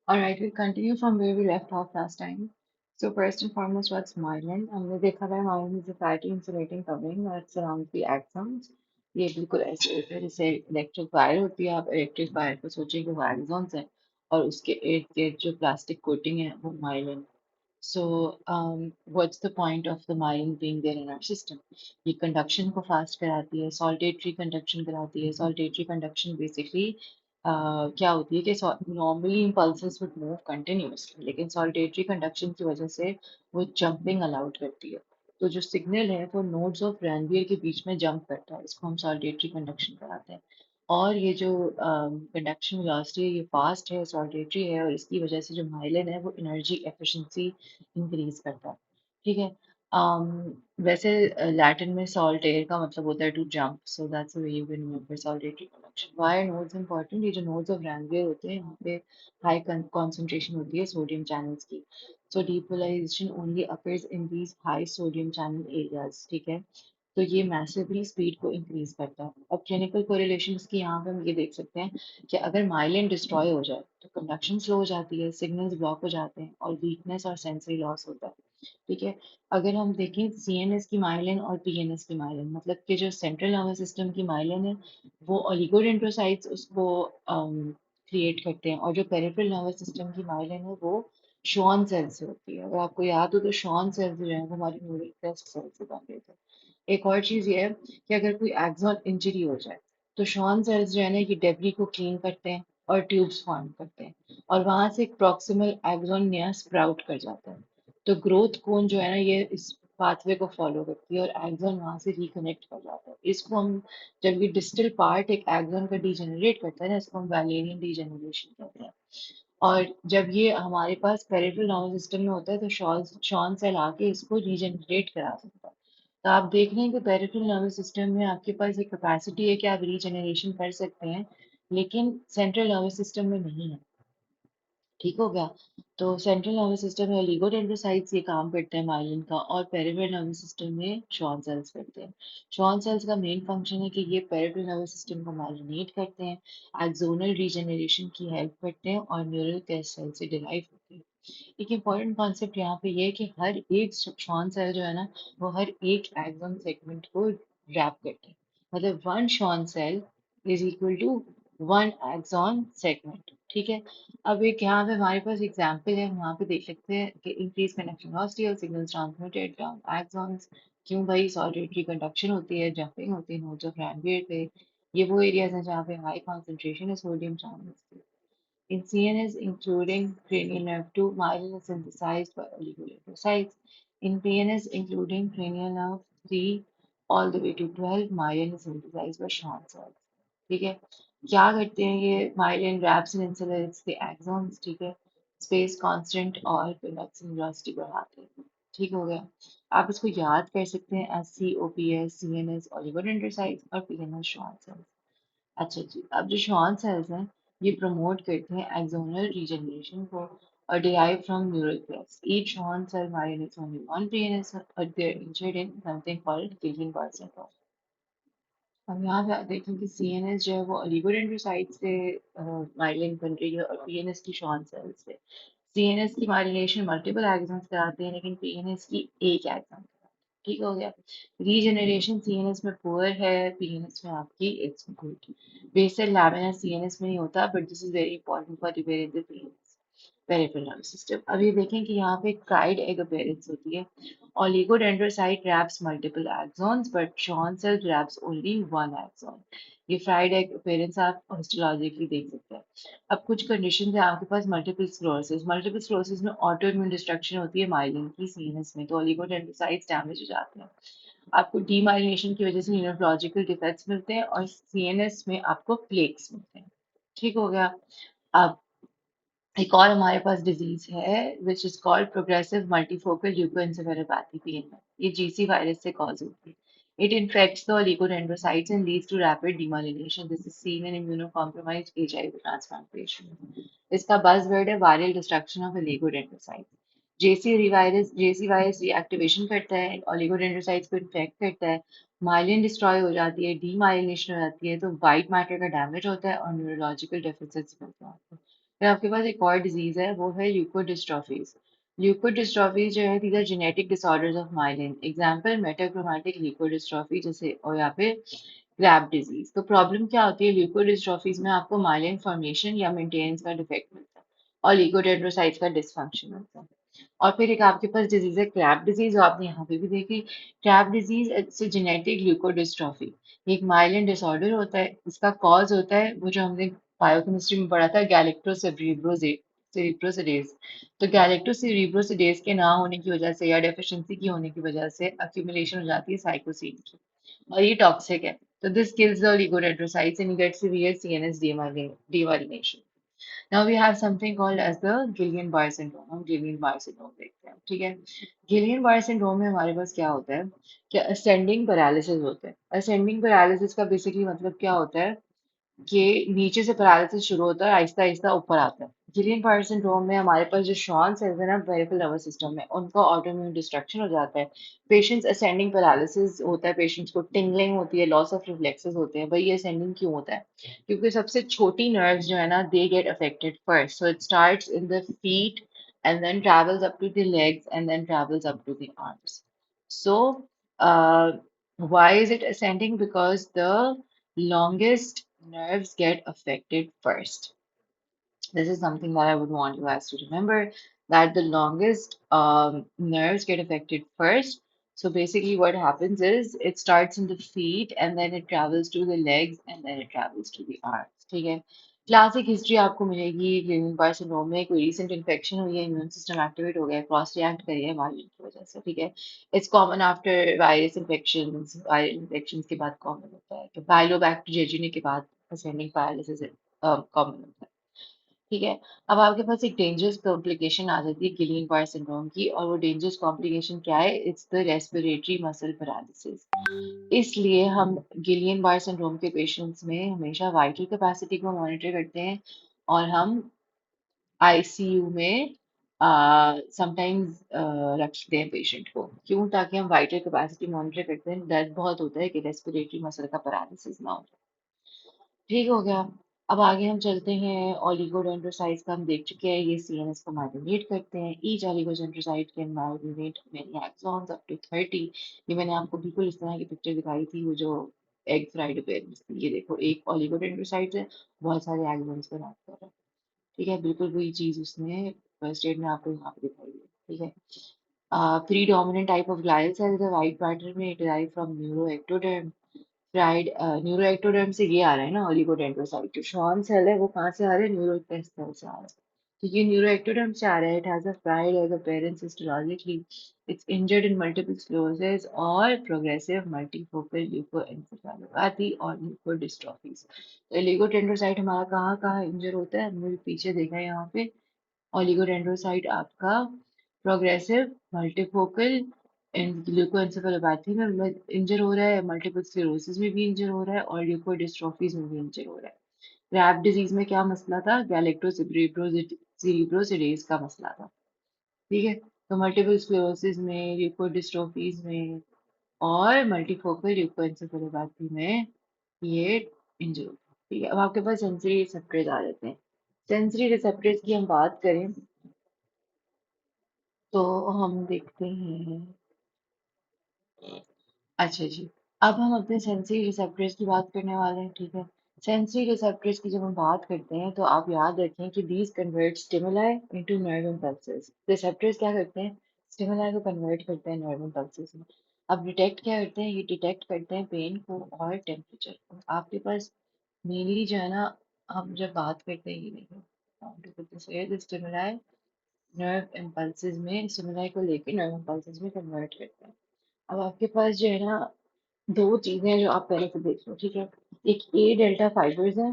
All right, we'll continue from where we left off last time. So first and foremost, what's myelin? हमने देखा था myelin is a fatty insulating covering that surrounds the axons. ये बिल्कुल ऐसे होता है जैसे इलेक्ट्रिक वायर होती है। आप इलेक्ट्रिक वायर को सोचिए कि वायर जोन्स है और उसके इर्द गिर्द जो प्लास्टिक कोटिंग है वो myelin। So, what's the point of the myelin being there in our system? ये conduction को fast कराती है, saltatory conduction कराती है। Saltatory conduction basically क्या होती है कि normally impulses would move continuously, लेकिन saltatory conduction की वजह से वो jumping allowed करती है। तो जो सिग्नल है वो नोड्स ऑफ रैनवियर के बीच में जंप करता है, इसको हम सॉलिडेटरी कंडक्शन कराते हैं। और ये जो कंडक्शन वेलोसिटी है ये फास्ट है, सॉलिडेटरी है, और इसकी वजह से जो माइलिन है वो एनर्जी एफिशिएंसी इंक्रीज करता है। ठीक है। वैसे लैटिन में सॉल्ट एयर का मतलब होता है to jump, so that's the way you can remember saltatory conduction. Why are nodes important? ये जो नोड्स ऑफ रैनवियर होते हैं यहाँ पे हाई कंसंट्रेशन होती है सोडियम चैनल्स की। So depolarization only occurs in these high sodium channel areas, ठीक है। तो ये मैसिवली स्पीड को इंक्रीज करता है। अब क्लिनिकल कोरिलेशन की यहाँ पे हम ये देख सकते हैं कि अगर माइलिन डिस्ट्रॉय हो जाए तो कंडक्शन स्लो हो जाती है, सिग्नल्स ब्लॉक हो जाते हैं और वीकनेस और सेंसरी लॉस होता है। ठीक है। अगर हम देखें सीएनएस की माइलिन और पीएनएस की माइलिन, मतलब कि जो सेंट्रल नर्वस सिस्टम की माइलिन है वो ओलिगोडेंड्रोसाइट्स उसको क्रिएट करते हैं, और जो पेरिफेरल नर्वस सिस्टम की माइलिन है वो शॉन सेल से होती है। अगर आपको याद हो तो शॉन सेल्स जो है वो हमारी न्यूरल टेस्ट सेल से बन रहे थे। एक और चीज़ ये है कि अगर कोई एक्सॉन इंजरी हो जाए तो शॉन सेल्स जो है ना ये डेब्री को क्लीन करते हैं और ट्यूब्स फॉर्म करते हैं, और वहां से एक प्रॉक्सिमल एक्सॉन नया स्प्राउट कर जाता है। तो ग्रोथ कोन जो है ना ये इस पाथवे को फॉलो करती है और एक्सॉन वहां से रिकनेक्ट कर जाता है। इसको हम, जब ये डिस्टल पार्ट एक एक्सॉन का डीजेनरेट करता है ना, इसको हम वैलेरियन डीजेनरेशन कहते हैं। और जब ये हमारे पास पेरिफेरल नर्वस सिस्टम में होता है तो शॉन सेल आके इसको रीजनरेट करा सकता है। तो आप देख रहे हैं कि पेरिफेरल नर्वस सिस्टम में आपके पास एक कैपेसिटी है कि आप रीजनरेशन कर सकते हैं, लेकिन सेंट्रल नर्वस सिस्टम में नहीं है। ठीक हो गया। तो सेंट्रल नर्वस सिस्टम में ओलिगोडेंड्रोसाइट्स ये काम करते हैं माइलिन का, और पेरिफेरल नर्वस सिस्टम में शॉन सेल्स करते हैं। शॉन सेल्स का मेन फंक्शन है कि ये पेरिफेरल नर्वस सिस्टम को माइलिनेट करते हैं, एक्सोनल रीजनरेशन की हेल्प करते हैं और न्यूरल कैस्ट सेल से डिराइव होते हैं। एक इम्पॉर्टेंट कॉन्सेप्ट यहाँ पे ये है कि हर एक शॉन सेल जो है ना वो हर एक एक्सोन सेगमेंट को रैप करते हैं। मतलब one Schwann cell is equal to one axon segment. ठीक है। अब एक यहाँ पे हमारे पास एग्जाम्पल है, हम यहाँ पे देख सकते हैं कि इंक्रीज कनेक्शन वेलोसिटी और सिग्नल्स ट्रांसमिटेड डाउन एक्सॉन्स। क्यों भाई? सॉलिटरी कंडक्शन होती है, जंपिंग होती है नोड्स ऑफ रैनवियर पे। ये वो एरियाज हैं जहाँ पे हाई कॉन्सेंट्रेशन है सोडियम चैनल्स की। In CNS, including cranial nerve 2, myelin is synthesized by oligodendrocytes. In PNS, including cranial nerve 3 all the way to 12, myelin is synthesized by Schwann cells. ठीक है। क्या करते हैं ये? myelin wraps and insulates the axons, ठीक है, space constant और conduction velocity बढ़ाते हैं। ठीक हो गया। आप इसको याद कर सकते हैं एज COPS, CNS, oligodendrocytes और PNS Schwann cells। अच्छा जी, अब जो श्वान सेल्स हैं ये प्रमोट करते हैं एक्सोनल रीजनरेशन को और derive from neural crest. Each Schwann cell myelinates only one PNS और they are injured in something called Guillain Barre syndrome. हम यहाँ पे देखें कि सीएनएस जो है वो ओलिगोडेंड्रोसाइट से माइलिन बन रही है और पीएनएस की श्वान सेल्स से। सीएनएस की माइलिनेशन मल्टीपल एक्सन्स कराते हैं लेकिन पीएनएस की एक एक्सन। ठीक हो गया। रीजनरेशन सीएनएस में पुअर है, पीएनएस में आपकी it's good. Basal lamina CNS में नहीं होता, but this is very important for repairing the PNS peripheral nervous system. अब ये देखें कि यहाँ पे ट्राइड एग अपीयरेंस होती है। Oligodendrocyte wraps multiple axons, but Schwann cell wraps only one axon. ये फ्राइड एग अपीयरेंस आप हिस्टोलॉजिकली देख सकते हैं। अब कुछ कंडीशन है आपके पास, मल्टीपल स्क्लेरोसिस। मल्टीपल स्क्लेरोसिस में ऑटो इम्यून डिस्ट्रक्शन होती है माइलिन की सीएनएस में, तो ओलिगोडेंड्रोसाइट्स डैमेज हो जाते हैं। आपको डीमाइलिनेशन की वजह से न्यूरोलॉजिकल डिफेक्ट्स मिलते हैं और सीएनएस में आपको प्लेक्स मिलते हैं। ठीक हो गया। अब एक और हमारे पास डिजीज है which is called progressive multifocal leukoencephalopathy PML. ये जीसी वायरस से कॉज होती है। It infects the oligodendrocytes and leads to rapid demyelination. This is seen in immunocompromised HIV transplant patients. इसका बज़वर्ड है viral destruction of oligodendrocytes. JC virus reactivation करता है, oligodendrocytes को infect करता है, माइलिन डिस्ट्रॉय हो जाती है, डीमाइलिनेशन हो जाती है, तो वाइट मैटर का डैमेज होता है और न्यूरोलॉजिकल डेफिसिट्स मिलते हैं। फिर आपके पास एक और डिजीज है, वो है ल्यूकोडिस्ट्रॉफीज। ल्यूकोडिस्ट्रॉफीज जो है, these are genetic disorders of myelin. Example metachromatic leukodystrophy, जैसे, और यहाँ पे ग्रैब डिजीज। तो प्रॉब्लम क्या होती है ल्यूकोडिस्ट्रॉफीज में? आपको माइलिन फॉर्मेशन या मेंटेनेंस का डिफेक्ट मिलता है और ल्यूकोडेंड्रोसाइट्स का डिसफंक्शन होता है। और फिर एक आपके पास डिजीज है क्रैब डिजीज, जो आपने यहाँ पे भी देखी। Krabbe disease it's genetic leukodystrophy. एक माइलिन डिसऑर्डर होता है, इसका कॉज होता है वो जो हमने बायोकेमिस्ट्री में पढ़ा था, गैलेक्टोसेरेब्रोसिडेज। तो गैलेक्टोसेरेब्रोसिडेज के ना होने की वजह से या डेफिशिएंसी की होने की वजह से अक्यूमुलेशन हो जाती है साइकोसिन की, और ये टॉक्सिक है। तो this kills the oligodendrocytes and you get severe CNS demyelination. Now we have something called as the Guillain-Barre syndrome. हम Guillain-Barre syndrome देखते हैं, ठीक है। Guillain-Barre syndrome में हमारे पास क्या होता है कि असेंडिंग पैरालिसिस होता है। असेंडिंग पैरालिसिस का बेसिकली मतलब क्या होता है कि नीचे से पैरालिसिस शुरू होता है, आहिस्ता आहिस्ता ऊपर आता है। गिलियन पायर सिंड्रोम में हमारे पास जो शॉन सेल्स है ना पेरिफेरल नर्वस सिस्टम में, उनका ऑटोइम्यून डिस्ट्रक्शन हो जाता है। पेशेंट्स असेंडिंग पैरालिसिस होता है, पेशेंट्स को टिंगलिंग होती है, लॉस ऑफ रिफ्लेक्सेस होते हैं। भाई ये असेंडिंग क्यों होता है? क्योंकि सबसे छोटी नर्व्स जो है ना, they get affected first, so it starts in the feet and then travels up to the legs and then travels up to the arms. So, uh, why is it ascending? Because the longest nerves get affected first. This is something that I would want you guys to remember, that the longest nerves get affected first. So basically, what happens is it starts in the feet and then it travels to the legs and then it travels to the arms. ठीक है। Classic history आपको मिलेगी green बार syndrome में। कोई recent infection हुई है, immune system activate हो गया, क्रॉस रिएक्ट करी है वायरल की वजह से, ठीक है। It's common after viral infection के बाद कॉमन होता है, तो पाइलोबैक्टर जेजुनी के बाद असेंडिंग पैरालिसिस कॉमन होता है। ठीक है। अब आपके पास एक डेंजरस कॉम्प्लिकेशन आ जाती है गिलीन बार सिंड्रोम की, और वो डेंजरस कॉम्प्लिकेशन क्या है? It's the respiratory muscle paralysis. इसलिए हम गिलियन बार सिंड्रोम के पेशेंट्स में हमेशा वाइटल कैपेसिटी को मॉनिटर करते हैं, और हम आईसीयू में समटाइम्स रखते हैं पेशेंट को। क्यों? ताकि हम वाइटल कैपेसिटी मॉनिटर करते हैं, दर्द बहुत होता है कि रेस्पिरेटरी मसल का पैरालिसिस ना हो। ठीक हो गया। अब आगे हम चलते हैं, ओलिगोडेंड्रोसाइट्स का हम देख चुके हैं, ये सीएनएस को माइग्रेट करते हैं। Each oligodendrocyte can migrate many axons up to 30। ये मैंने आपको बिल्कुल इस तरह की पिक्चर दिखाई थी, वो जो एग फ्राइड अपेयरेंस थी। ये देखो, एक ओलिगोडेंड्रोसाइट है, बहुत सारे एक्सॉन्स को रैप कर रहा है। ठीक है, बिल्कुल वही चीज उसने फर्स्ट एड में आपको यहाँ पे दिखाई है। ठीक है। Predominant type of glial cells है व्हाइट मैटर में, derive from neuroectoderm. Fried neuroectoderm से ये आ रहा है ना ओलिगोडेंड्रोसाइट। जो शॉन सेल है वो कहाँ से आ रहा है? न्यूरोएक्टोडर्म से आ रहा है। तो ये न्यूरोएक्टोडर्म से आ रहा है। It has a fried egg appearance histologically. It's injured in multiple sclerosis और progressive multifocal leukoencephalopathy और leukodystrophies. तो ओलिगोडेंड्रोसाइट हमारा कहाँ कहाँ इंजर होता है? हमने पीछे देखा है यहाँ पे। ओलिगोडेंड्रोसाइट आपका प्रोग्रेसिव मल्टीफोकल ल्यूकोएन्सेफेलोपैथी में इंजर हो रहा है, मल्टीपल स्क्लेरोसिस में भी इंजर हो रहा है, और ल्यूकोडिस्ट्रोफीज में भी इंजर हो रहा है। रैप डिजीज में क्या मसला था? गैलेक्टोसेरेब्रोसिडेज का मसला था। ठीक है। तो मल्टीपल स्क्लेरोसिस में, ल्यूकोडिस्ट्रोफीज में और मल्टीफोकल ल्यूकोएन्सेफेलोपैथी में ये इंजर होता है। ठीक है। अब आपके पास सेंसरी रिसेप्टर्स आ जाते हैं। सेंसरी रिसेप्टर्स की हम बात करें तो हम देखते हैं। अच्छा जी। अब हम अपने सेंसरी रिसेप्टर्स की बात करने वाले हैं, ठीक है। सेंसरी रिसेप्टर्स की जब हम बात करते हैं तो आप याद रखें कि these convert stimuli into nerve impulses. Receptors क्या करते हैं? स्टिमुलाई को कन्वर्ट करते हैं नर्व इम्पल्सेस में। अब डिटेक्ट क्या करते हैं? ये डिटेक्ट करते हैं पेन को और टेम्परेचर को। आपके पास मेनली जो है ना, हम जब बात करते हैं, ये देखो स्टिमुलाई नर्व इम्पल्सेस में, स्टिमुलाई को लेके नर्व इम्पल्सेस में कन्वर्ट करते हैं। अब आपके पास जो है ना, दो चीजें हैं जो आप पहले से देख लो, ठीक है। एक ए डेल्टा फाइबर्स है।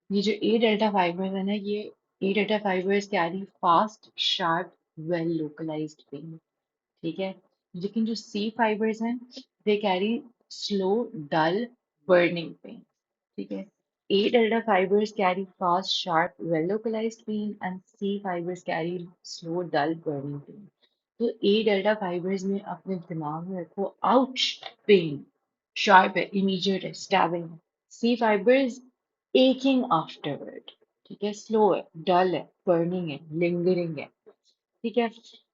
ये जो ए डेल्टा फाइबर्स है ना, ये A delta fibres carry fast sharp well localised pain, ठीक है। लेकिन जो सी फाइबर्स हैं, they carry slow dull burning pain, ठीक है। A delta fibers carry fast, sharp, well-localized pain, and C fibers carry slow, dull, burning pain. तो A delta fibers में अपने दिमाग में रखो, ouch pain, sharp है, immediate है, stabbing है। C fibers aching afterward, ठीक है, स्लो है, डल है, बर्निंग है, लिंगरिंग है। ठीक है,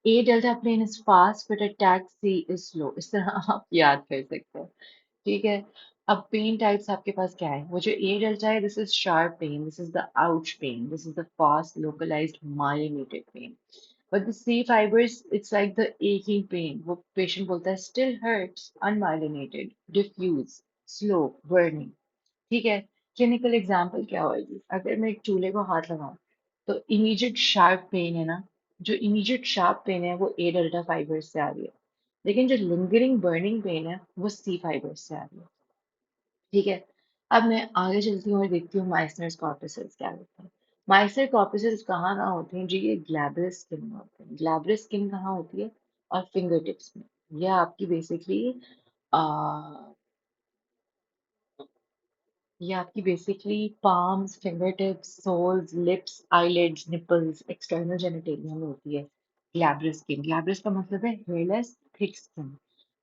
A delta plane is fast but attack C is slow, इस तरह आप याद कर सकते हो। ठीक है, अब पेन टाइप्स आपके पास क्या है? वो जो ए डेल्टा है, this is sharp pain, this is the ouch pain, this is the fast localized myelinated pain. But the C fibers, it's like the aching pain, वो पेशेंट बोलता है still hurts, unmyelinated, diffuse, slow, burning. ठीक है, clinical example क्या होगी? अगर मैं एक चूल्हे को हाथ लगाऊं तो इमीडिएट शार्प पेन है ना, जो इमीडिएट शार्प पेन है वो ए डेल्टा फाइबर से आ रही है, लेकिन जो लिंगरिंग बर्निंग पेन है वो सी फाइबर से आ रही है। ठीक है, अब मैं आगे चलती हूँ और देखती हूँ माइसनर्स कॉर्पसेल्स क्या होते हैं। माइसनर कॉर्पसेल्स कहाँ कहाँ होते हैं जी? ये ग्लैब्रस स्किन में होते हैं। ग्लैब्रस स्किन कहाँ होती है? और फिंगर टिप्स में। यह आपकी बेसिकली ये आपकी basically palms, finger tips, soles, lips, eyelids, nipples, external genitalia में होती है ग्लैब्रस स्किन। ग्लैब्रस का मतलब है हेयरलेस थिक स्किन,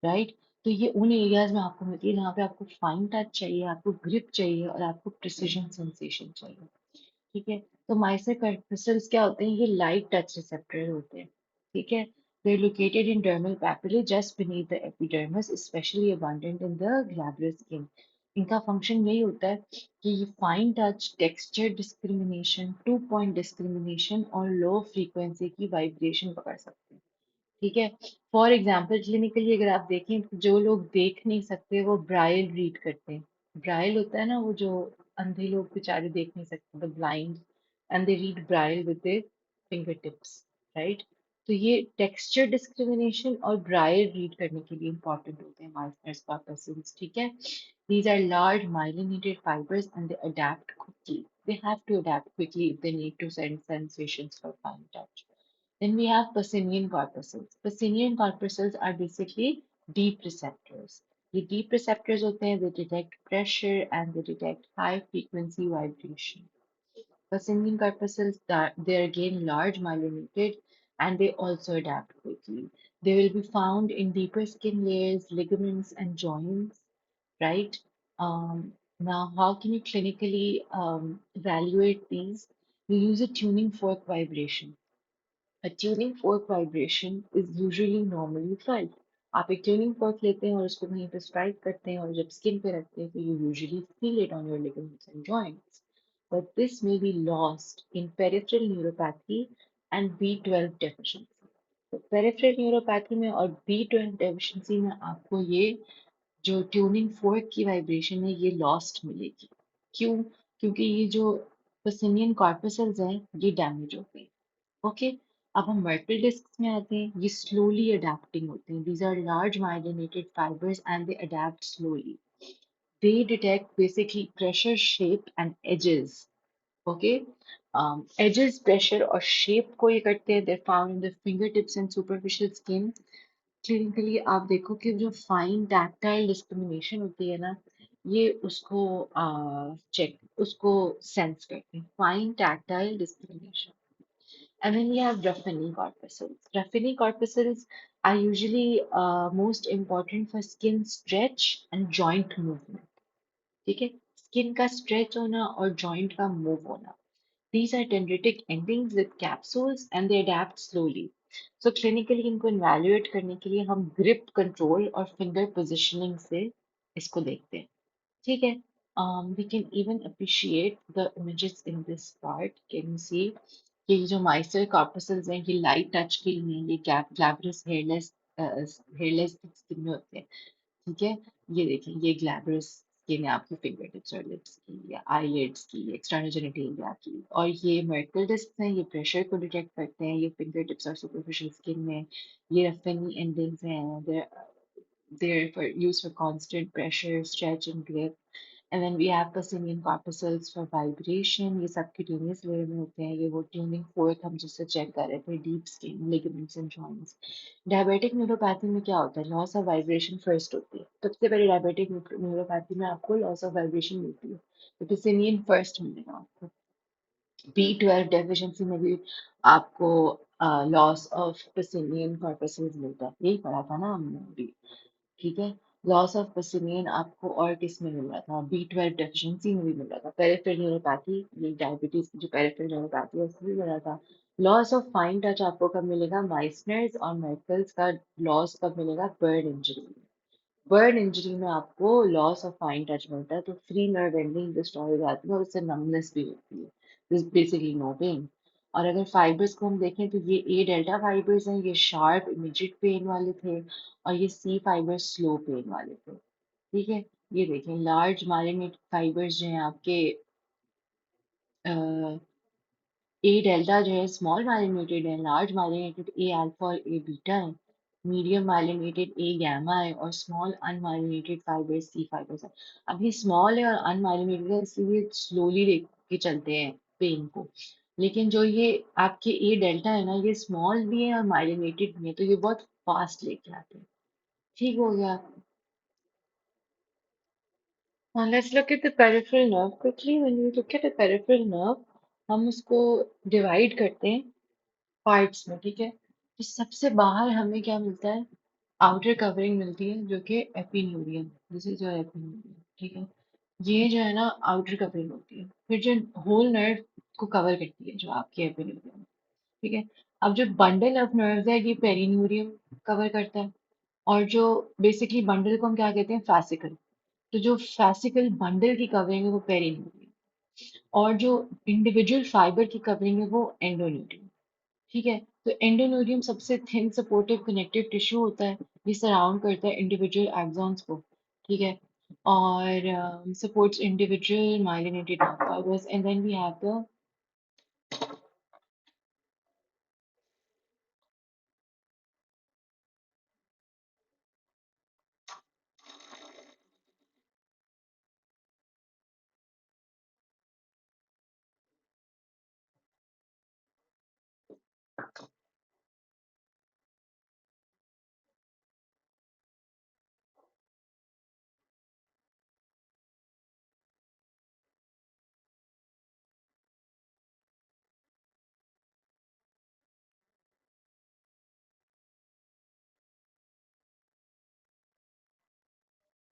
राइट? तो ये उन एरियाज में आपको मिलती है जहाँ पे आपको फाइन टच चाहिए, आपको ग्रिप चाहिए और आपको प्रिसीजन सेंसेशन चाहिए। ठीक है, तो माइसर क्रिस्टल्स क्या होते हैं? ये लाइट टच रिसेप्टर होते हैं। ठीक है, they're located in dermal papillae just beneath the epidermis, especially abundant in the glabrous skin. इनका फंक्शन यही होता है कि ये fine touch, texture discrimination, two point discrimination और लो फ्रीक्वेंसी की वाइब्रेशन पकड़ सकते हैं। ठीक है, फॉर एग्जाम्पल क्लिनिकली अगर आप देखें तो जो लोग देख नहीं सकते वो ब्राइल रीड करते हैं। ब्राइल होता है ना, वो जो अंधे लोग बेचारे देख नहीं सकते, the blind, and they read braille with their finger tips, right? तो ये टेक्सचर डिस्क्रिमिनेशन और ब्राइल रीड करने के लिए इंपॉर्टेंट होते हैं माइसनर्स कॉर्पसेल्स। ठीक है, these are large myelinated fibers and they adapt quickly. They have to adapt quickly if they need to send sensations for fine touch. Then we have Pacinian corpuscles. Pacinian corpuscles are basically deep receptors. The deep receptors होते हैं, they detect pressure and they detect high frequency vibration. Pacinian corpuscles, they are again large myelinated and they also adapt quickly. They will be found in deeper skin layers, ligaments, and joints, right? Now, how can you clinically evaluate these? You use a tuning fork vibration. A tuning fork vibration is usually normally felt. आप एक tuning fork लेते हैं और उसको वहीं पे strike करते हैं और जब स्किन पे रखते हैं तो you usually feel it on your ligaments and joints. But this may be lost in peripheral neuropathy and B12 deficiency. तो peripheral neuropathy में और B12 deficiency में आपको ये जो ट्यूनिंग फोर्क की वाइब्रेशन है ये लॉस्ट मिलेगी। क्यों? क्योंकि ये जो पसिनियन कॉर्पसल्स हैं ये डैमेज हो गए। ओके, अब हम वर्टिकल डिस्क में आते हैं। ये स्लोली अडेप्टिंग होते हैं। These are large myelinated fibers and they adapt slowly. They detect basically pressure, shape and edges. Okay, edges, pressure और शेप को ये करते हैं। They found in the finger tips and superficial skin. Clinically आप देखो कि जो फाइन टैक्टाइल डिस्क्रिमिनेशन होती है ना, ये उसको चेक, उसको सेंस करते हैं, fine tactile discrimination. And then we have Ruffini corpuscles. Ruffini corpuscles are usually most important for skin stretch and joint movement. ठीक है, स्किन का स्ट्रेच होना और जॉइंट का मूव होना. These are dendritic endings with capsules and they adapt slowly. So clinically इनको evaluate करने के लिए हम grip control और finger positioning से इसको देखते हैं. ठीक है, we can even appreciate the images in this part. Can you see कि ये जो माइसर कॉर्पसल्स हैं ये लाइट टच के लिए हैं, ये ग्लैब्रस हेयरलेस स्किन में होते हैं। ठीक है, ये देखें, ये ग्लैब्रस स्किन है आपकी फिंगर टिप्स और लिप्स की या आईलिड्स की, एक्सटर्नल जेनिटेलिया की। और ये मर्कल डिस्क हैं, ये प्रेशर को डिटेक्ट करते हैं, ये फिंगर टिप्स और सुपरफिशियल स्किन में। ये रफनी एंडिंग्स हैं, they're for used for constant pressure, stretch and grip. And then we have Pacinian corpuscles for vibration. ये subcutaneous layer में होते हैं। ये वो tuning fork हम जिससे चेक कर रहे थे, deep skin, ligaments and joints. Diabetic neuropathy में क्या होता है? Loss of vibration first होती है। सबसे पहले diabetic neuropathy में आपको loss of vibration मिलती है। तो Pacinian first मिलेगा आपको। B12 deficiency में भी आपको loss of Pacinian corpuscles मिलता है। यही पढ़ा था ना हमने अभी। ठीक है, लॉस ऑफ पसीनेन आपको और किस में मिल रहा था? B12 डेफिशिएंसी में भी मिल रहा था। पेरिफेरल न्यूरोपैथी, ये डायबिटीज की जो पेरिफेरल न्यूरोपैथी है उसमें भी मिल रहा था। लॉस ऑफ फाइन टच आपको कब मिलेगा? माइसनर्स और मेर्कल्स का लॉस कब मिलेगा? Burn injury. बर्न इंजरी में आपको लॉस ऑफ फाइन टच मिलता है, तो फ्री नर्व एंडिंग डिस्ट्रॉय हो जाती है और उससे नमनेस भी होती है। This basically no pain. और अगर फाइबर्स को हम देखें तो ये ए डेल्टा फाइबर्स हैं, ये शार्प इमीडिएट पेन वाले थे, और ये सी फाइबर्स स्लो पेन वाले थे। ठीक है, ये देखें लार्ज माइलिनेटेड फाइबर्स जो हैं आपके, ए डेल्टा जो है स्मॉल माइलिनेटेड है, लार्ज माइलिनेटेड ए अल्फा और ए बीटा है, मीडियम माइलिनेटेड ए गैमा है, और स्मॉल अनमाइलिनेटेड फाइबर्स सी फाइबर्स है। अब ये स्मॉल है और अनमाइलिनेटेड है इसलिए स्लोली लेके चलते हैं पेन को, लेकिन जो ये आपके ए डेल्टा है ना, ये स्मॉल भी है और माइलिनेटेड भी है, तो ये बहुत फास्ट लेके आते हैं। ठीक हो गया। Now let's look at the peripheral nerve quickly. When we look at a peripheral nerve, हम उसको डिवाइड करते हैं पार्ट्स में, ठीक है। तो सबसे बाहर हमें क्या मिलता है? आउटर कवरिंग मिलती है जो कि epineurium, this is your epineurium, ठीक है। ये जो है ना आउटर कवरिंग होती है, फिर जो होल नर्व को कवर करती है जो आपकी एपिन्यूरियम, ठीक है। अब जो बंडल ऑफ नर्व्स है ये पेरिन्यूरियम कवर करता है, और जो बेसिकली बंडल को हम क्या कहते हैं? फैसिकल। तो जो फैसिकल बंडल की कवरिंग है वो पेरिन्यूरियम, और जो इंडिविजुअल फाइबर की कवरिंग है वो एंडोन्यूरियम, ठीक है। तो एंडोनोडियम सबसे थिन सपोर्टिव कनेक्टिव टिश्यू होता है, ये सराउंड करता है इंडिविजुअल एक्सॉन्स को, ठीक है, और supports individual myelinated fibers, and then we have the